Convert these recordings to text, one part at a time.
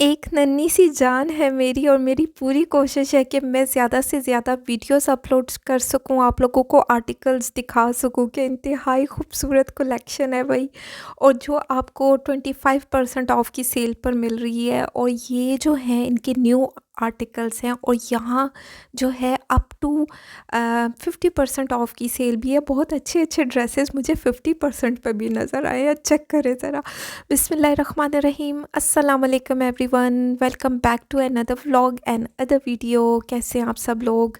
एक नन्ही सी जान है मेरी और मेरी पूरी कोशिश है कि मैं ज़्यादा से ज़्यादा वीडियोस अपलोड कर सकूं, आप लोगों को आर्टिकल्स दिखा सकूं कि इंतहाई खूबसूरत कलेक्शन है भाई। और जो आपको 25% ऑफ की सेल पर मिल रही है, और ये जो है इनके न्यू आर्टिकल्स हैं, और यहाँ जो है अप टू 50% ऑफ की सेल भी है। बहुत अच्छे अच्छे ड्रेसेस मुझे 50% पे भी नज़र आए हैं, चेक करें ज़रा। बिस्मिल्लाहिर्रहमानिर्रहीम, अस्सलाम वालेकुम everyone, welcome back to another vlog and other video. कैसे हैं आप सब लोग?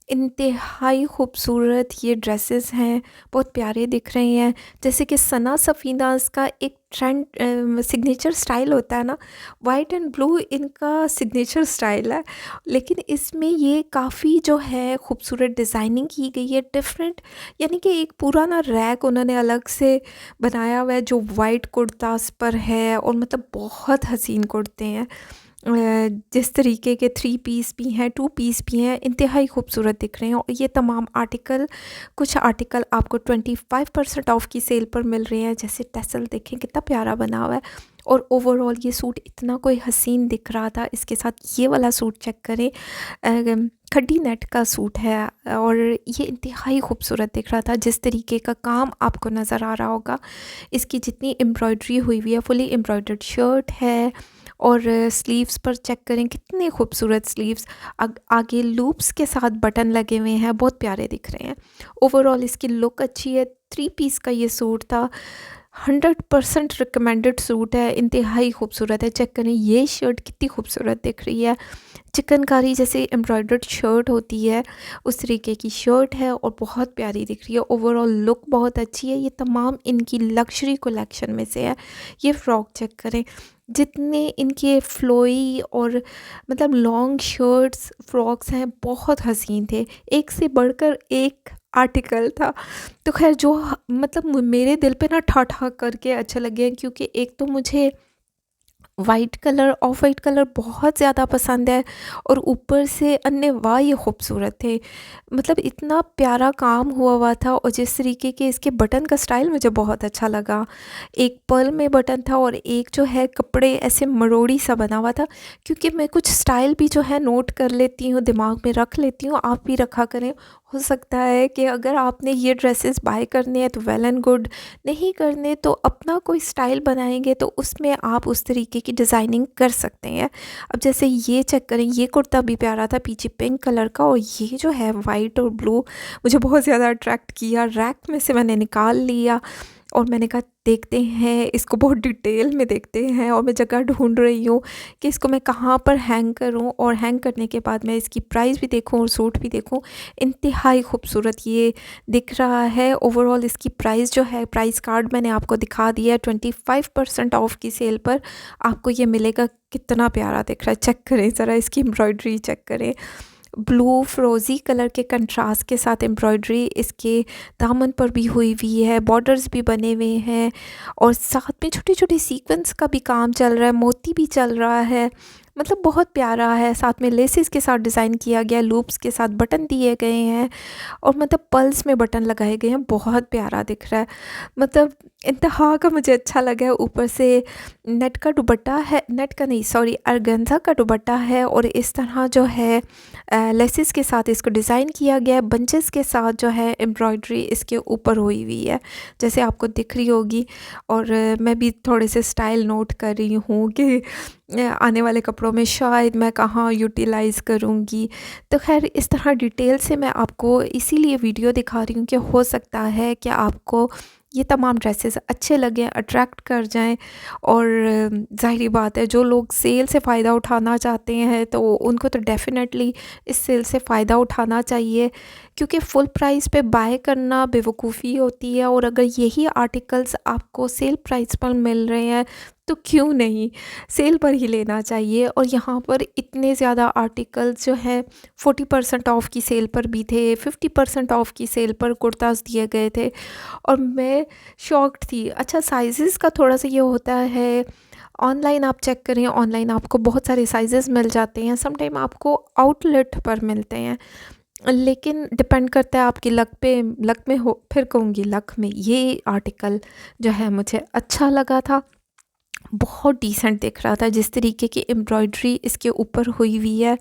इंतहाई खूबसूरत ये ड्रेसेस हैं, बहुत प्यारे दिख रहे हैं। जैसे कि सना सफ़ीनाज़ का एक ट्रेंड सिग्नेचर स्टाइल होता है ना, वाइट एंड ब्लू इनका सिग्नेचर स्टाइल है। लेकिन इसमें ये काफ़ी जो है खूबसूरत डिज़ाइनिंग की गई है, डिफरेंट। यानी कि एक पूरा ना रैक उन्होंने अलग से बनाया हुआ है जो वाइट कुर्तास पर है, और मतलब बहुत हसीन कुर्ते हैं। जिस तरीके के 3 पीस भी हैं, 2 पीस भी हैं, इंतहाई खूबसूरत दिख रहे हैं। और ये तमाम आर्टिकल, कुछ आर्टिकल आपको 25% ऑफ की सेल पर मिल रहे हैं। जैसे टैसल देखें कितना प्यारा बना हुआ है, और ओवरऑल ये सूट इतना कोई हसीन दिख रहा था। इसके साथ ये वाला सूट चेक करें, खड्डी नेट का सूट है, और ये इंतहाई खूबसूरत दिख रहा था। जिस तरीके का काम आपको नज़र आ रहा होगा, इसकी जितनी एम्ब्रॉयडरी हुई हुई है, फुली एम्ब्रॉयडर्ड शर्ट है। और स्लीव्स पर चेक करें कितने खूबसूरत स्लीव्स, आगे लूप्स के साथ बटन लगे हुए हैं, बहुत प्यारे दिख रहे हैं। ओवरऑल इसकी लुक अच्छी है। 3 पीस का ये सूट था, 100% रिकमेंडेड सूट है, इंतहाई खूबसूरत है। चेक करें ये शर्ट कितनी खूबसूरत दिख रही है। चिकनकारी जैसे एम्ब्रॉयडर्ड शर्ट होती है, उस तरीके की शर्ट है, और बहुत प्यारी दिख रही है। ओवरऑल लुक बहुत अच्छी है। ये तमाम इनकी लग्जरी कलेक्शन में से है। ये फ्रॉक चेक करें, जितने इनके फ्लोई और मतलब लॉन्ग शर्ट्स फ्रॉक्स हैं, बहुत हसीन थे। एक से बढ़कर एक आर्टिकल था। तो खैर जो मतलब मेरे दिल पे ना ठा ठा करके अच्छे लगे, क्योंकि एक तो मुझे white colour, of white colour बहुत ज़्यादा पसंद है, और ऊपर से अन्य ये खूबसूरत थे। मतलब इतना प्यारा काम हुआ हुआ था, और जिस तरीके के इसके बटन का स्टाइल मुझे बहुत अच्छा लगा। एक पर्ल में बटन था, और एक जो है कपड़े ऐसे मरोड़ी सा बना हुआ था। क्योंकि मैं कुछ स्टाइल भी जो है नोट कर लेती हूँ, दिमाग में रख लेती हूँ, आप भी रखा करें। हो सकता है कि अगर आपने ये ड्रेसेस बाय करने हैं तो वेल एंड गुड, नहीं करने तो अपना कोई स्टाइल बनाएंगे तो उसमें आप उस तरीके की डिज़ाइनिंग कर सकते हैं। अब जैसे ये चेक करें, ये कुर्ता भी प्यारा था, पीछे पिंक कलर का, और ये जो है वाइट और ब्लू मुझे बहुत ज़्यादा अट्रैक्ट किया। रैक में से मैंने निकाल लिया, और मैंने कहा देखते हैं इसको, बहुत डिटेल में देखते हैं। और मैं जगह ढूंढ रही हूँ कि इसको मैं कहाँ पर हैंग करूँ, और हैंग करने के बाद मैं इसकी प्राइस भी देखूँ और सूट भी देखूँ। इंतहाई खूबसूरत ये दिख रहा है। ओवरऑल इसकी प्राइस जो है, प्राइस कार्ड मैंने आपको दिखा दिया है। 25% ऑफ की सेल पर आपको ये मिलेगा। कितना प्यारा दिख रहा है, चेक करें ज़रा, इसकी एम्ब्रॉयडरी चेक करें। ब्लू फ्रोज़ी कलर के कंट्रास्ट के साथ एम्ब्रॉयडरी इसके दामन पर भी हुई हुई है, बॉर्डर्स भी बने हुए हैं, और साथ में छोटे छोटे सीक्वेंस का भी काम चल रहा है, मोती भी चल रहा है। मतलब बहुत प्यारा है। साथ में लेसेस के साथ डिज़ाइन किया गया, लूप्स के साथ बटन दिए गए हैं, और मतलब पल्स में बटन लगाए गए हैं। बहुत प्यारा दिख रहा है, मतलब इंतहा का मुझे अच्छा लगा है। ऊपर से नेट का दुपट्टा है, नेट का नहीं सॉरी, अर्गेन्जा का दुपट्टा है, और इस तरह जो है लेसेस के साथ इसको डिज़ाइन किया गया है। बंचेस के साथ जो है एम्ब्रॉयडरी इसके ऊपर हुई हुई है, जैसे आपको दिख रही होगी। और मैं भी थोड़े से स्टाइल नोट कर रही हूँ कि आने वाले कपड़ों में शायद मैं कहाँ यूटिलाइज़ करूँगी। तो खैर इस तरह डिटेल से मैं आपको इसीलिए वीडियो दिखा रही हूँ कि हो सकता है कि आपको ये तमाम ड्रेसेस अच्छे लगें, अट्रैक्ट कर जाएं। और ज़ाहिरी बात है, जो लोग सेल से फ़ायदा उठाना चाहते हैं तो उनको तो डेफ़िनेटली इस सेल से फ़ायदा उठाना चाहिए, क्योंकि फुल प्राइस पे बाय करना बेवकूफ़ी होती है। और अगर यही आर्टिकल्स आपको सेल प्राइस पर मिल रहे हैं तो क्यों नहीं सेल पर ही लेना चाहिए। और यहाँ पर इतने ज़्यादा आर्टिकल्स जो हैं 40% ऑफ की सेल पर भी थे, 50% ऑफ की सेल पर कुर्तास दिए गए थे, और मैं शॉक्ड थी। अच्छा, साइज़ेस का थोड़ा सा ये होता है, ऑनलाइन आप चेक करें, ऑनलाइन आपको बहुत सारे साइज़ेस मिल जाते हैं, सम टाइम आपको आउटलेट पर मिलते हैं। लेकिन डिपेंड करता है आपकी लक पे, लक में हो, फिर कहूँगी लक में। ये आर्टिकल जो है मुझे अच्छा लगा था, बहुत डिसेंट दिख रहा था। जिस तरीके की एम्ब्रॉयडरी इसके ऊपर हुई हुई है,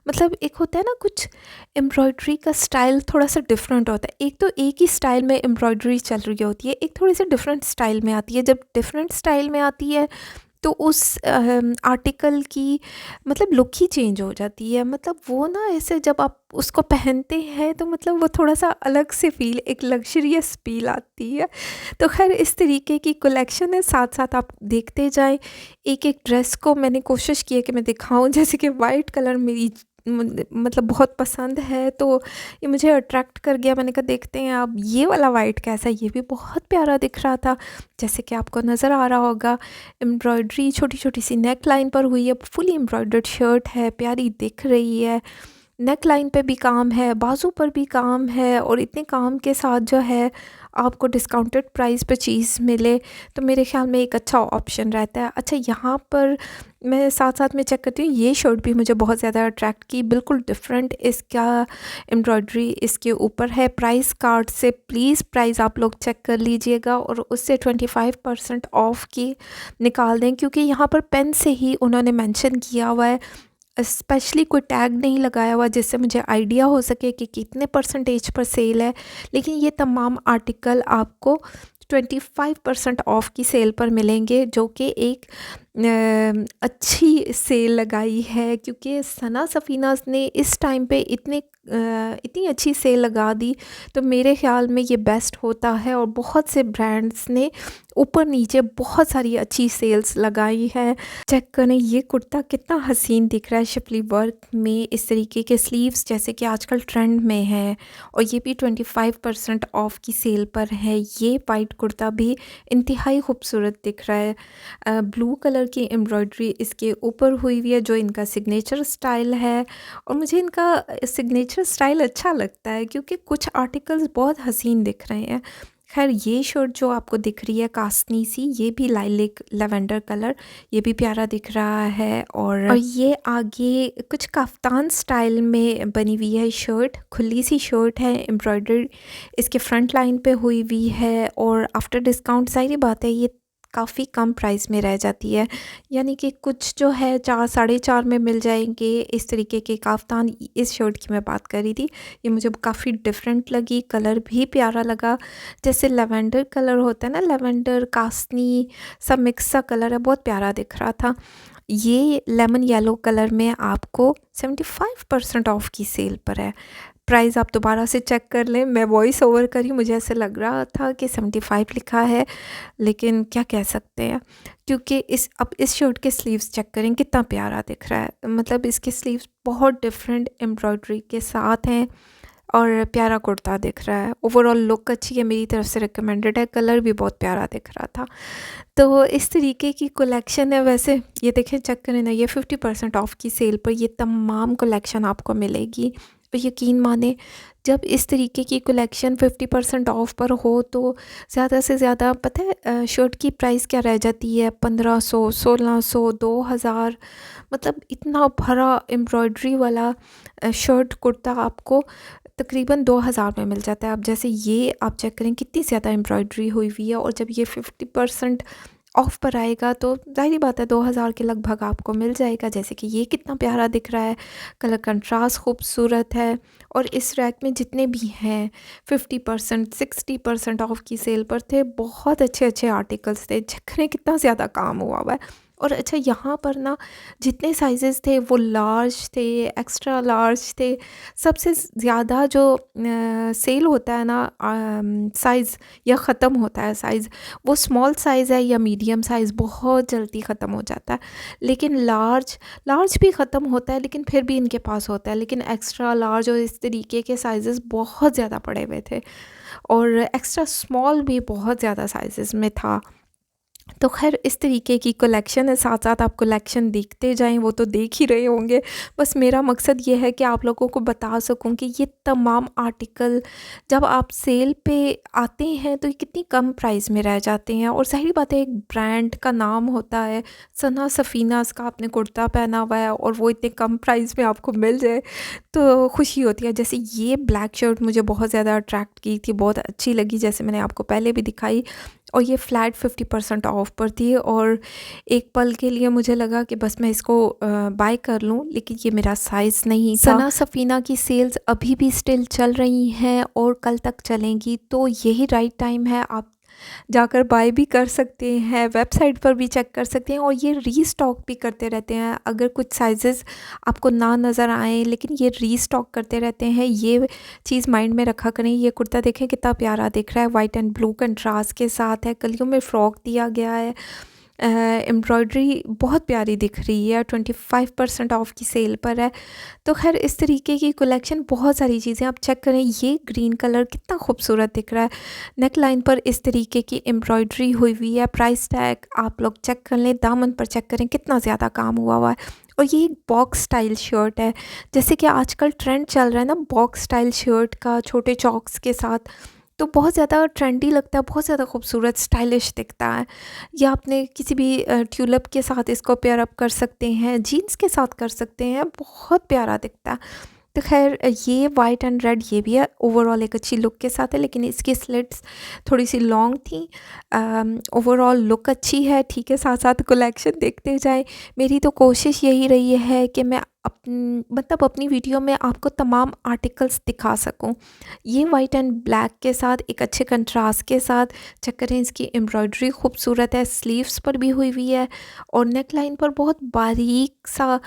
मतलब एक होता है ना कुछ एम्ब्रॉयडरी का स्टाइल थोड़ा सा डिफरेंट होता है। एक तो एक ही स्टाइल में एम्ब्रॉयडरी चल रही होती है, एक थोड़ी सी डिफरेंट स्टाइल में आती है। जब डिफरेंट स्टाइल में आती है तो उस आर्टिकल की मतलब लुक ही चेंज हो जाती है। मतलब वो ना ऐसे जब आप उसको पहनते हैं तो मतलब वो थोड़ा सा अलग से फील, एक लग्जरियस फील आती है। तो खैर इस तरीके की कलेक्शन है, साथ साथ आप देखते जाएं। एक एक ड्रेस को मैंने कोशिश की है कि मैं दिखाऊं, जैसे कि वाइट कलर मेरी मतलब बहुत पसंद है, तो ये मुझे अट्रैक्ट कर गया। मैंने कहा देखते हैं अब ये वाला वाइट कैसा है, ये भी बहुत प्यारा दिख रहा था। जैसे कि आपको नज़र आ रहा होगा, एम्ब्रॉयडरी छोटी छोटी सी नेक लाइन पर हुई है, फुली एम्ब्रॉयडर्ड शर्ट है, प्यारी दिख रही है। नेक लाइन पे भी काम है, बाजू पर भी काम है, और इतने काम के साथ जो है आपको डिस्काउंटेड प्राइस पे चीज़ मिले तो मेरे ख़्याल में एक अच्छा ऑप्शन रहता है। अच्छा, यहाँ पर मैं साथ साथ में चेक करती हूँ, ये शर्ट भी मुझे बहुत ज़्यादा अट्रैक्ट की, बिल्कुल डिफरेंट इसका एम्ब्रॉयडरी इसके ऊपर है। प्राइस कार्ड से प्लीज़ प्राइस आप लोग चेक कर लीजिएगा और उससे 25% ऑफ की निकाल दें, क्योंकि यहाँ पर पेन से ही उन्होंने मेंशन किया हुआ है। स्पेशली कोई टैग नहीं लगाया हुआ जिससे मुझे आइडिया हो सके कि कितने परसेंटेज पर सेल है, लेकिन ये तमाम आर्टिकल आपको 25% ऑफ की सेल पर मिलेंगे, जो कि एक अच्छी सेल लगाई है। क्योंकि सना सफ़ीनाज़ ने इस टाइम पे इतनी अच्छी सेल लगा दी, तो मेरे ख़्याल में ये बेस्ट होता है। और बहुत से ब्रांड्स ने ऊपर नीचे बहुत सारी अच्छी सेल्स लगाई है। चेक करें ये कुर्ता कितना हसीन दिख रहा है शिफली वर्क में, इस तरीके के स्लीव्स जैसे कि आजकल ट्रेंड में है, और ये भी 25% ऑफ की सेल पर है। ये वाइट कुर्ता भी इंतहाई खूबसूरत दिख रहा है। ब्लू कलर की एम्ब्रॉयडरी इसके ऊपर हुई हुई है, जो इनका सिग्नेचर स्टाइल है। और मुझे इनका सिग्नेचर स्टाइल अच्छा लगता है, क्योंकि कुछ आर्टिकल्स बहुत हसीन दिख रहे हैं। खैर ये शर्ट जो आपको दिख रही है कास्नी सी, ये भी लाइलेक लेवेंडर कलर, ये भी प्यारा दिख रहा है। और ये आगे कुछ कफ्तान स्टाइल में बनी हुई है शर्ट, खुली सी शर्ट है, एम्ब्रॉयडरी इसके फ्रंट लाइन पे हुई हुई है। और आफ्टर डिस्काउंट सारी बात है ये काफ़ी कम प्राइस में रह जाती है, यानी कि कुछ जो है 4 साढ़े 4 में मिल जाएंगे इस तरीके के काफ्तान। इस शर्ट की मैं बात कर रही थी, ये मुझे काफ़ी डिफरेंट लगी, कलर भी प्यारा लगा। जैसे लेवेंडर कलर होता है ना, लेवेंडर कास्नी सब मिक्स सा कलर है, बहुत प्यारा दिख रहा था। ये लेमन येलो कलर में आपको 75% ऑफ की सेल पर है। प्राइस आप दोबारा से चेक कर लें, मैं वॉइस ओवर करी, मुझे ऐसे लग रहा था कि 75 लिखा है, लेकिन क्या कह सकते हैं। क्योंकि अब इस शर्ट के स्लीव्स चेक करें कितना प्यारा दिख रहा है, मतलब इसके स्लीव्स बहुत डिफरेंट एम्ब्रॉयडरी के साथ हैं और प्यारा कुर्ता दिख रहा है। ओवरऑल लुक अच्छी है, मेरी तरफ से रिकमेंडेड है। कलर भी बहुत प्यारा दिख रहा था। तो इस तरीके की कलेक्शन है। वैसे ये देखें, चेक करें ना, ये 50% ऑफ की सेल पर ये तमाम कलेक्शन आपको मिलेगी। और यकीन माने, जब इस तरीके की कलेक्शन 50% ऑफ पर हो तो ज़्यादा से ज़्यादा पता है शर्ट की प्राइस क्या रह जाती है, 1500, 1600, 2000। मतलब इतना भरा एम्ब्रॉयडरी वाला शर्ट कुर्ता आपको तकरीबन 2000 में मिल जाता है। अब जैसे ये आप चेक करें कितनी ज़्यादा एम्ब्रॉयडरी हुई हुई है, और जब ये 50% ऑफ पर आएगा तो ज़ाहिर बात है 2000 के लगभग आपको मिल जाएगा। जैसे कि ये कितना प्यारा दिख रहा है, कलर कंट्रास्ट खूबसूरत है। और इस रैक में जितने भी हैं 50% 60% ऑफ की सेल पर थे, बहुत अच्छे अच्छे आर्टिकल्स थे, जिसमें कितना ज़्यादा काम हुआ है। और अच्छा, यहाँ पर ना जितने साइजेस थे वो लार्ज थे, एक्स्ट्रा लार्ज थे। सबसे ज़्यादा जो सेल होता है ना साइज़, या ख़त्म होता है साइज़, वो स्मॉल साइज़ है या मीडियम साइज़, बहुत जल्दी ख़त्म हो जाता है। लेकिन लार्ज भी ख़त्म होता है, लेकिन फिर भी इनके पास होता है। लेकिन एक्स्ट्रा लार्ज और इस तरीके के साइज़ेस बहुत ज़्यादा पड़े हुए थे, और एक्स्ट्रा स्मॉल भी बहुत ज़्यादा साइज़ेस में था। तो खैर इस तरीके की कलेक्शन है, साथ साथ आप कलेक्शन देखते जाएं, वो तो देख ही रहे होंगे। बस मेरा मकसद ये है कि आप लोगों को बता सकूं कि ये तमाम आर्टिकल जब आप सेल पे आते हैं तो ये कितनी कम प्राइस में रह जाते हैं। और सही बात है, एक ब्रांड का नाम होता है, सना सफ़ीनाज़ का आपने कुर्ता पहना हुआ है और वो इतने कम प्राइस में आपको मिल जाए तो खुशी होती है। जैसे ये ब्लैक शर्ट मुझे बहुत ज़्यादा अट्रैक्ट की थी, बहुत अच्छी लगी, जैसे मैंने आपको पहले भी दिखाई। और ये फ्लैट 50% ऑफ पर थी और एक पल के लिए मुझे लगा कि बस मैं इसको बाय कर लूँ, लेकिन ये मेरा साइज़ नहीं था। सना सफ़ीना की सेल्स अभी भी स्टिल चल रही हैं और कल तक चलेंगी, तो यही राइट टाइम है, आप जाकर बाय भी कर सकते हैं, वेबसाइट पर भी चेक कर सकते हैं और ये रीस्टॉक भी करते रहते हैं। अगर कुछ साइज़ेस आपको ना नज़र आए लेकिन ये रीस्टॉक करते रहते हैं, ये चीज़ माइंड में रखा करें। ये कुर्ता देखें कितना प्यारा दिख रहा है, वाइट एंड ब्लू कंट्रास्ट के साथ है, कलियों में फ्रॉक दिया गया है, एम्ब्रॉयडरी बहुत प्यारी दिख रही है, 25% ऑफ की सेल पर है। तो खैर इस तरीके की कलेक्शन, बहुत सारी चीज़ें आप चेक करें। ये ग्रीन कलर कितना खूबसूरत दिख रहा है, नेक लाइन पर इस तरीके की एम्ब्रॉयडरी हुई हुई है। प्राइस टैग आप लोग चेक कर लें, दामन पर चेक करें कितना ज़्यादा काम हुआ हुआ है। और ये एक बॉक्स स्टाइल शर्ट है, जैसे कि आजकल ट्रेंड चल रहा है ना बॉक्स स्टाइल शर्ट का, छोटे चॉक्स के साथ, तो बहुत ज़्यादा ट्रेंडी लगता है, बहुत ज़्यादा खूबसूरत स्टाइलिश दिखता है। या आपने किसी भी ट्यूलिप के साथ इसको पेयर अप कर सकते हैं, जीन्स के साथ कर सकते हैं, बहुत प्यारा दिखता है। तो खैर ये वाइट एंड रेड ये भी है, ओवरऑल एक अच्छी लुक के साथ है, लेकिन इसकी स्लिट्स थोड़ी सी लॉन्ग थी। ओवरऑल लुक अच्छी है, ठीक है, साथ साथ कलेक्शन देखते जाएं। मेरी तो कोशिश यही रही है कि मैं मतलब अपनी वीडियो में आपको तमाम आर्टिकल्स दिखा सकूं। ये वाइट एंड ब्लैक के साथ एक अच्छे कंट्रास्ट के साथ, चेक करें इसकी एम्ब्रॉयडरी खूबसूरत है, स्लीव्स पर भी हुई हुई है और नेक लाइन पर बहुत बारीक सा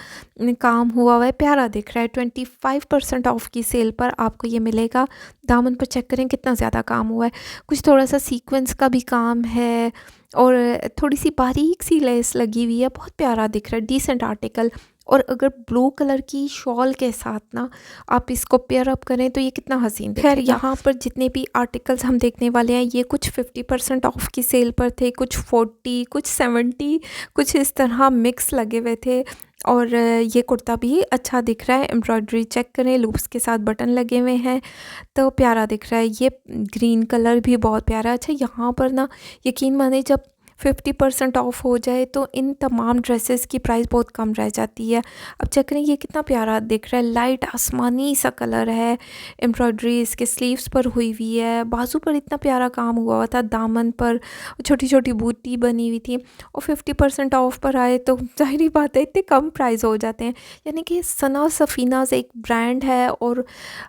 काम हुआ है, प्यारा दिख रहा है। 25% ऑफ की सेल पर आपको ये मिलेगा। दामन पर चेक करें कितना ज़्यादा काम हुआ है, कुछ थोड़ा सा सीक्वेंस का भी काम है और थोड़ी सी बारीक सी लेस लगी हुई है, बहुत प्यारा दिख रहा है, डिसेंट आर्टिकल। और अगर ब्लू कलर की शॉल के साथ ना आप इसको पेयर अप करें तो ये कितना हसीन दिखेगा। खैर यहाँ पर जितने भी आर्टिकल्स हम देखने वाले हैं, ये कुछ 50% ऑफ की सेल पर थे, कुछ 40, कुछ 70, कुछ इस तरह मिक्स लगे हुए थे। और ये कुर्ता भी अच्छा दिख रहा है, एम्ब्रॉयडरी चेक करें, लूप्स के साथ बटन लगे हुए हैं, तो प्यारा दिख रहा है। ये ग्रीन कलर भी बहुत प्यारा है। अच्छा यहाँ पर ना यकीन माने जब 50% ऑफ हो जाए तो इन तमाम ड्रेसेस की प्राइस बहुत कम रह जाती है। अब चेक करें ये कितना प्यारा दिख रहा है, लाइट आसमानी सा कलर है, एम्ब्रॉयडरी इसके स्लीव्स पर हुई हुई है, बाजू पर इतना प्यारा काम हुआ हुआ था, दामन पर छोटी छोटी बूटी बनी हुई थी। और 50% ऑफ पर आए तो जाहिर बात है इतने कम प्राइस हो जाते हैं। यानी कि सना सफ़ीना से एक ब्रांड है और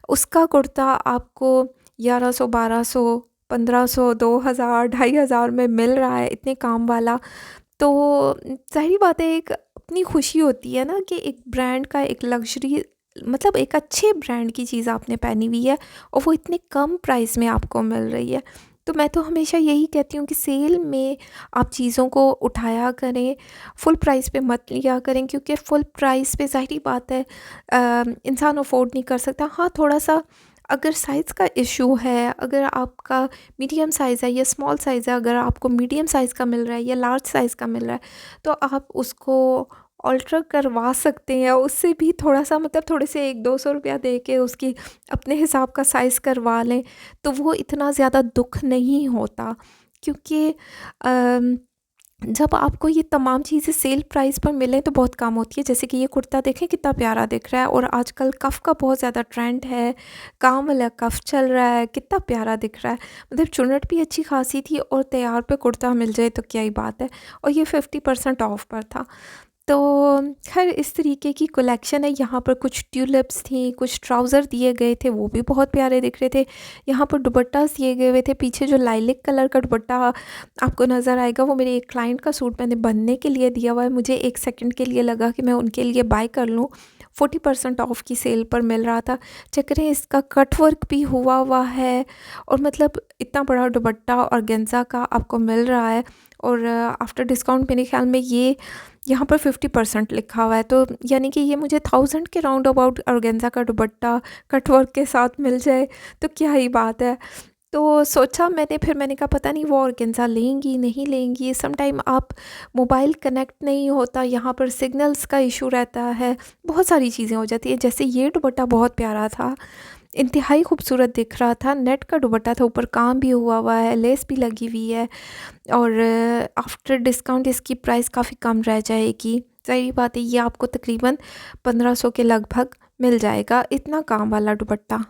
उसका कुर्ता आपको 1100, 1200, 1500, 2000, 2500 में मिल रहा है, इतने काम वाला। तो ज़ाहिर बात है एक अपनी खुशी होती है ना कि एक ब्रांड का, एक लग्जरी, मतलब एक अच्छे ब्रांड की चीज़ आपने पहनी हुई है और वो इतने कम प्राइस में आपको मिल रही है। तो मैं तो हमेशा यही कहती हूँ कि सेल में आप चीज़ों को उठाया करें, फुल प्राइस पे मत लिया करें, क्योंकि फुल प्राइस पे ज़ाहिर बात है इंसान अफोर्ड नहीं कर सकता। हाँ, थोड़ा सा अगर साइज़ का इशू है, अगर आपका मीडियम साइज़ है या स्मॉल साइज़ है, अगर आपको मीडियम साइज़ का मिल रहा है या लार्ज साइज़ का मिल रहा है, तो आप उसको ऑल्टर करवा सकते हैं। उससे भी थोड़ा सा, मतलब थोड़े से 100-200 रुपया दे के उसकी अपने हिसाब का साइज़ करवा लें, तो वो इतना ज़्यादा दुख नहीं होता। क्योंकि जब आपको ये तमाम चीज़ें सेल प्राइस पर मिलें तो बहुत काम होती है। जैसे कि ये कुर्ता देखें कितना प्यारा दिख रहा है और आजकल कफ़ का बहुत ज़्यादा ट्रेंड है, काम वाला कफ़ चल रहा है, कितना प्यारा दिख रहा है। मतलब चुन्नट भी अच्छी खासी थी और तैयार पे कुर्ता मिल जाए तो क्या ही बात है। और ये 50% ऑफ पर था। तो खैर इस तरीके की कलेक्शन है। यहाँ पर कुछ ट्यूलिप्स थी, कुछ ट्राउज़र दिए गए थे, वो भी बहुत प्यारे दिख रहे थे। यहाँ पर दुपट्टास दिए गए हुए थे, पीछे जो लाइलिक कलर का दुपट्टा आपको नज़र आएगा वो मेरे एक क्लाइंट का सूट मैंने बनने के लिए दिया हुआ है। मुझे 1 सेकंड के लिए लगा कि मैं उनके लिए बाय कर लूँ, 40% ऑफ की सेल पर मिल रहा था। चेक करें इसका कट वर्क भी हुआ हुआ है और मतलब इतना बड़ा दुपट्टा ऑर्गेन्जा का आपको मिल रहा है। और आफ्टर डिस्काउंट मेरे ख्याल में ये यहाँ पर 50% लिखा हुआ है, तो यानी कि ये मुझे 1000 के राउंड अबाउट ऑर्गेन्जा का दुपट्टा कट वर्क के साथ मिल जाए तो क्या ही बात है। तो सोचा मैंने, फिर मैंने कहा पता नहीं वो ऑर्गेन्जा लेंगी नहीं लेंगी। सम टाइम आप मोबाइल कनेक्ट नहीं होता, यहाँ पर सिग्नल्स का इशू रहता है, बहुत सारी चीज़ें हो जाती हैं। जैसे ये दुपट्टा बहुत प्यारा था, इंतहाई खूबसूरत दिख रहा था, नेट का दुपट्टा था, ऊपर काम भी हुआ हुआ है, लेस भी लगी हुई है और आफ्टर डिस्काउंट इसकी प्राइस काफ़ी कम रह जाएगी। ज़ाहिर बात है ये आपको तकरीबन 1500 के लगभग मिल जाएगा, इतना काम वाला दुपट्टा।